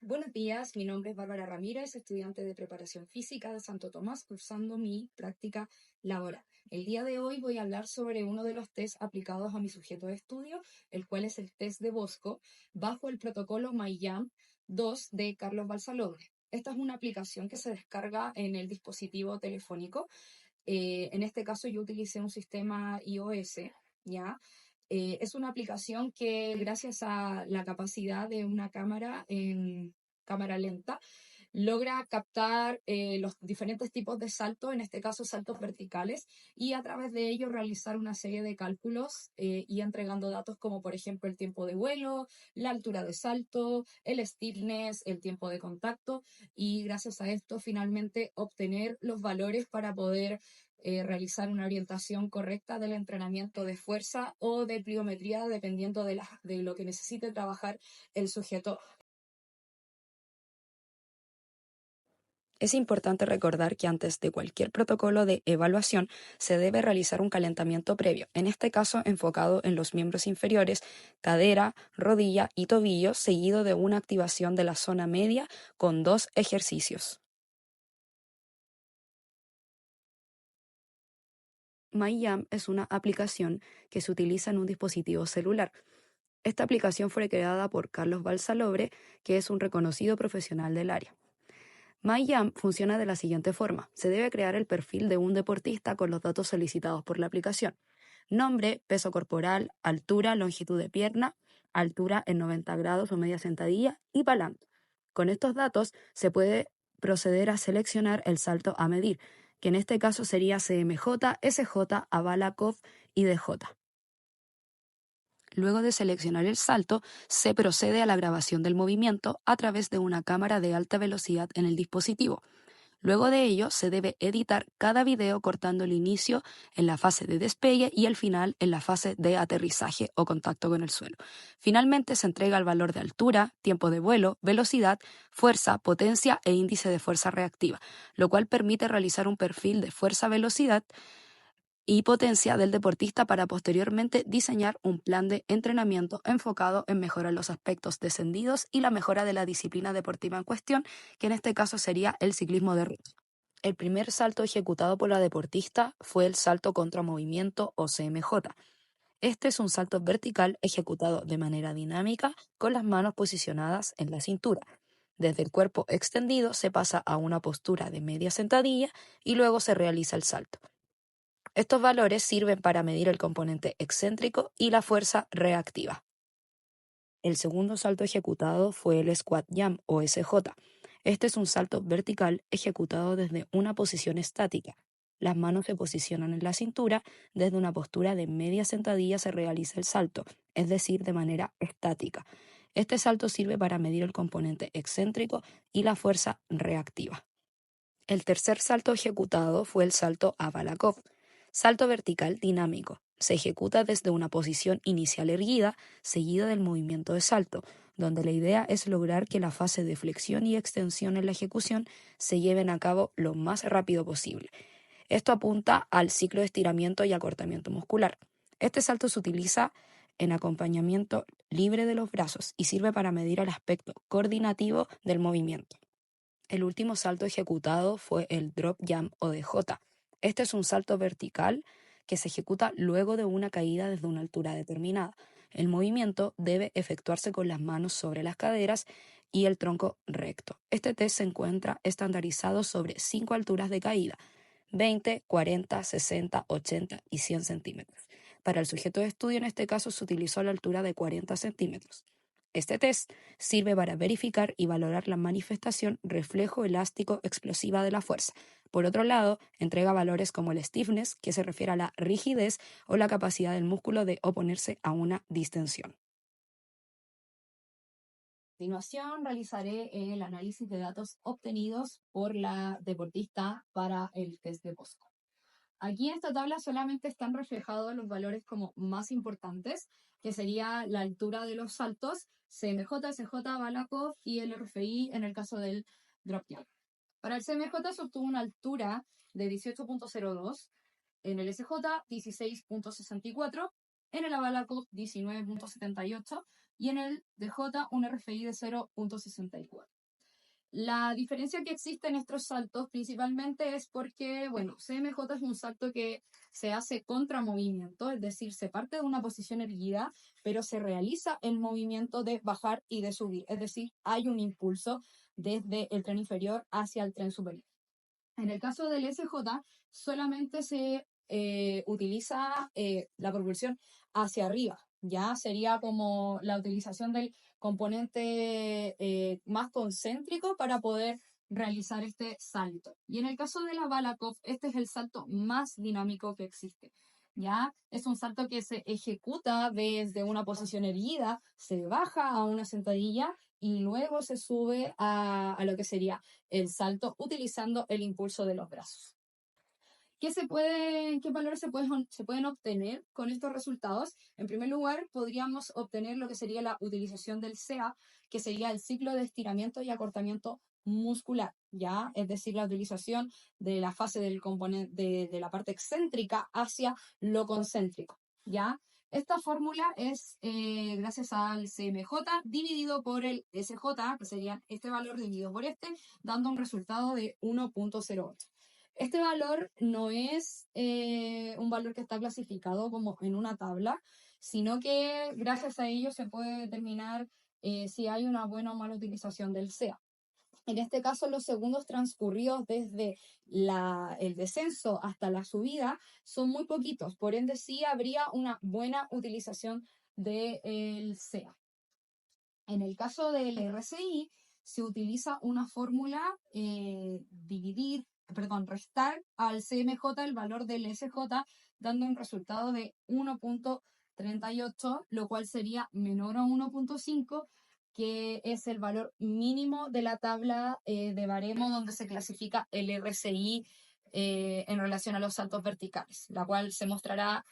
Buenos días, mi nombre es Bárbara Ramírez, estudiante de preparación física de Santo Tomás, cursando mi práctica laboral. El día de hoy voy a hablar sobre uno de los test aplicados a mi sujeto de estudio, el cual es el test de Bosco, bajo el protocolo MyJam 2 de Carlos Balsalobre. Esta es una aplicación que se descarga en el dispositivo telefónico. En este caso yo utilicé un sistema iOS, ¿ya? Es una aplicación que gracias a la capacidad de una cámara en cámara lenta logra captar los diferentes tipos de saltos, en este caso saltos verticales, y a través de ello realizar una serie de cálculos y entregando datos como por ejemplo el tiempo de vuelo, la altura de salto, el stiffness, el tiempo de contacto, y gracias a esto finalmente obtener los valores para poder realizar una orientación correcta del entrenamiento de fuerza o de pliometría, dependiendo de lo que necesite trabajar el sujeto. Es importante recordar que antes de cualquier protocolo de evaluación se debe realizar un calentamiento previo, en este caso enfocado en los miembros inferiores, cadera, rodilla y tobillo, seguido de una activación de la zona media con 2 ejercicios. MyJam es una aplicación que se utiliza en un dispositivo celular. Esta aplicación fue creada por Carlos Balsalobre, que es un reconocido profesional del área. MyJam funciona de la siguiente forma. Se debe crear el perfil de un deportista con los datos solicitados por la aplicación. Nombre, peso corporal, altura, longitud de pierna, altura en 90 grados o media sentadilla y palanca. Con estos datos se puede proceder a seleccionar el salto a medir, que en este caso sería CMJ, SJ, Abalakov y DJ. Luego de seleccionar el salto, se procede a la grabación del movimiento a través de una cámara de alta velocidad en el dispositivo. Luego de ello, se debe editar cada video cortando el inicio en la fase de despegue y el final en la fase de aterrizaje o contacto con el suelo. Finalmente, se entrega el valor de altura, tiempo de vuelo, velocidad, fuerza, potencia e índice de fuerza reactiva, lo cual permite realizar un perfil de fuerza-velocidad y potencia del deportista para posteriormente diseñar un plan de entrenamiento enfocado en mejorar los aspectos descendidos y la mejora de la disciplina deportiva en cuestión, que en este caso sería el ciclismo de ruta. El primer salto ejecutado por la deportista fue el salto contra movimiento o CMJ. Este es un salto vertical ejecutado de manera dinámica con las manos posicionadas en la cintura. Desde el cuerpo extendido se pasa a una postura de media sentadilla y luego se realiza el salto. Estos valores sirven para medir el componente excéntrico y la fuerza reactiva. El segundo salto ejecutado fue el Squat Jump o SJ. Este es un salto vertical ejecutado desde una posición estática. Las manos se posicionan en la cintura, desde una postura de media sentadilla se realiza el salto, es decir, de manera estática. Este salto sirve para medir el componente excéntrico y la fuerza reactiva. El tercer salto ejecutado fue el salto Abalakov. Salto vertical dinámico. Se ejecuta desde una posición inicial erguida, seguida del movimiento de salto, donde la idea es lograr que la fase de flexión y extensión en la ejecución se lleven a cabo lo más rápido posible. Esto apunta al ciclo de estiramiento y acortamiento muscular. Este salto se utiliza en acompañamiento libre de los brazos y sirve para medir el aspecto coordinativo del movimiento. El último salto ejecutado fue el Drop Jump o DJ. Este es un salto vertical que se ejecuta luego de una caída desde una altura determinada. El movimiento debe efectuarse con las manos sobre las caderas y el tronco recto. Este test se encuentra estandarizado sobre 5 alturas de caída: 20, 40, 60, 80 y 100 centímetros. Para el sujeto de estudio, en este caso, se utilizó la altura de 40 centímetros. Este test sirve para verificar y valorar la manifestación reflejo elástico explosiva de la fuerza. Por otro lado, entrega valores como el stiffness, que se refiere a la rigidez o la capacidad del músculo de oponerse a una distensión. A continuación, realizaré el análisis de datos obtenidos por la deportista para el test de Bosco. Aquí en esta tabla solamente están reflejados los valores como más importantes, que sería la altura de los saltos, CMJ, SJ, Balakov y el RFI en el caso del drop jump. Para el CMJ se obtuvo una altura de 18.02, en el SJ 16.64, en el Abalakov 19.78 y en el DJ un RFI de 0.64. La diferencia que existe en estos saltos principalmente es porque, bueno, CMJ es un salto que se hace contra movimiento, es decir, se parte de una posición erguida, pero se realiza el movimiento de bajar y de subir, es decir, hay un impulso desde el tren inferior hacia el tren superior. En el caso del SJ, solamente se utiliza la propulsión hacia arriba. Ya sería como la utilización del componente más concéntrico para poder realizar este salto. Y en el caso de la Balakov, este es el salto más dinámico que existe. Ya es un salto que se ejecuta desde una posición erguida, se baja a una sentadilla y luego se sube a lo que sería el salto utilizando el impulso de los brazos. ¿Qué valores se pueden obtener con estos resultados? En primer lugar, podríamos obtener lo que sería la utilización del CA, que sería el ciclo de estiramiento y acortamiento muscular, ¿ya? Es decir, la utilización de la fase del componente de la parte excéntrica hacia lo concéntrico, ¿ya? Esta fórmula es gracias al CMJ dividido por el SJ, que sería este valor dividido por este, dando un resultado de 1.08. Este valor no es un valor que está clasificado como en una tabla, sino que gracias a ello se puede determinar si hay una buena o mala utilización del SEA. En este caso, los segundos transcurridos desde el descenso hasta la subida son muy poquitos, por ende sí habría una buena utilización del SEA. En el caso del RSI, se utiliza una fórmula restar al CMJ el valor del SJ, dando un resultado de 1.38, lo cual sería menor a 1.5, que es el valor mínimo de la tabla de baremo donde se clasifica el RSI en relación a los saltos verticales, la cual se mostrará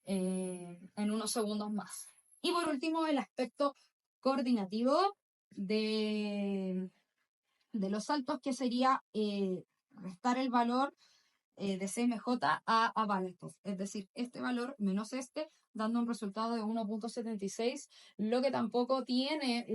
en unos segundos más. Y por último, el aspecto coordinativo de los saltos, que sería restar el valor de CMJ a Balakov, es decir, este valor menos este, dando un resultado de 1.76, lo que tampoco tiene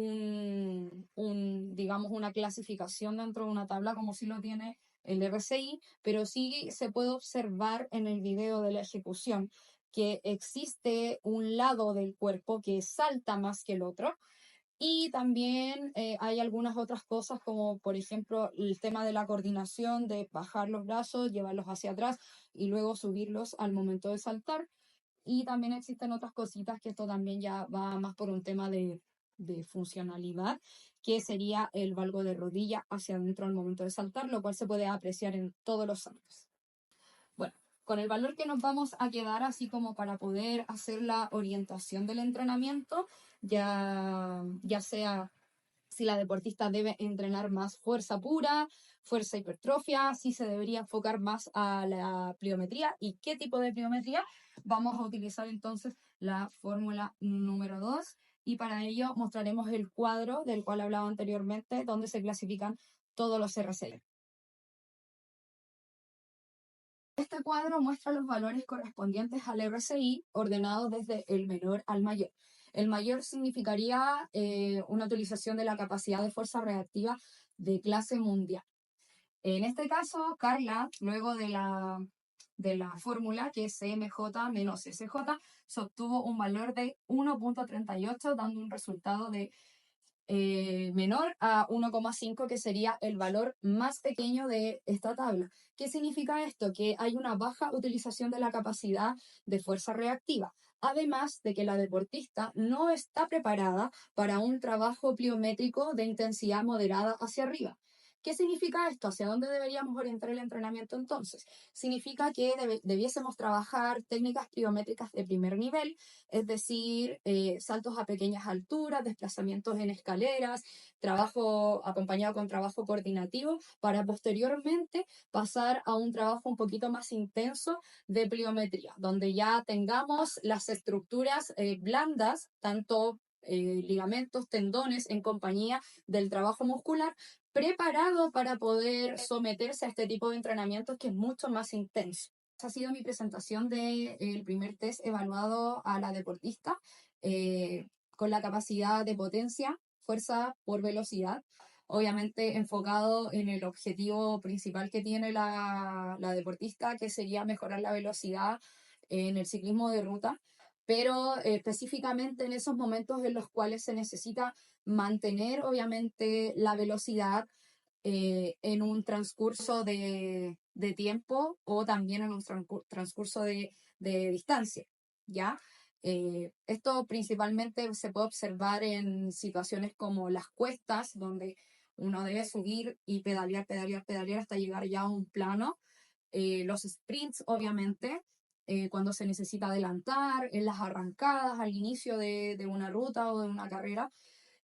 digamos, una clasificación dentro de una tabla como si lo tiene el RSI, pero sí se puede observar en el video de la ejecución que existe un lado del cuerpo que salta más que el otro. Y también hay algunas otras cosas como por ejemplo el tema de la coordinación, de bajar los brazos, llevarlos hacia atrás y luego subirlos al momento de saltar. Y también existen otras cositas que esto también ya va más por un tema de funcionalidad, que sería el valgo de rodilla hacia adentro al momento de saltar, lo cual se puede apreciar en todos los saltos. Bueno, con el valor que nos vamos a quedar, así como para poder hacer la orientación del entrenamiento, ya sea si la deportista debe entrenar más fuerza pura, fuerza hipertrofia, si se debería enfocar más a la pliometría y qué tipo de pliometría, vamos a utilizar entonces la fórmula número 2 y para ello mostraremos el cuadro del cual hablaba anteriormente, donde se clasifican todos los RCL. Este cuadro muestra los valores correspondientes al RSI ordenados desde el menor al mayor. El mayor significaría una utilización de la capacidad de fuerza reactiva de clase mundial. En este caso, Carla, luego de la fórmula que es CMJ menos SJ, se obtuvo un valor de 1.38, dando un resultado de menor a 1,5, que sería el valor más pequeño de esta tabla. ¿Qué significa esto? Que hay una baja utilización de la capacidad de fuerza reactiva, además de que la deportista no está preparada para un trabajo pliométrico de intensidad moderada hacia arriba. ¿Qué significa esto? ¿Hacia dónde deberíamos orientar el entrenamiento entonces? Significa que debiésemos trabajar técnicas pliométricas de primer nivel, es decir, saltos a pequeñas alturas, desplazamientos en escaleras, trabajo acompañado con trabajo coordinativo, para posteriormente pasar a un trabajo un poquito más intenso de pliometría, donde ya tengamos las estructuras blandas, tanto ligamentos, tendones, en compañía del trabajo muscular, preparado para poder someterse a este tipo de entrenamientos que es mucho más intenso. Esa ha sido mi presentación del primer test evaluado a la deportista con la capacidad de potencia, fuerza por velocidad. obviamente enfocado en el objetivo principal que tiene la deportista, que sería mejorar la velocidad en el ciclismo de ruta, pero específicamente en esos momentos en los cuales se necesita mantener obviamente la velocidad en un transcurso de tiempo o también en un transcurso de distancia, ¿ya? Esto principalmente se puede observar en situaciones como las cuestas, donde uno debe subir y pedalear, pedalear, pedalear hasta llegar ya a un plano. Los sprints, obviamente, cuando se necesita adelantar, en las arrancadas al inicio de una ruta o de una carrera,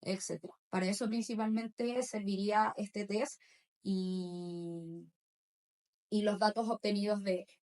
etcétera. Para eso principalmente serviría este test y, y los datos obtenidos de él.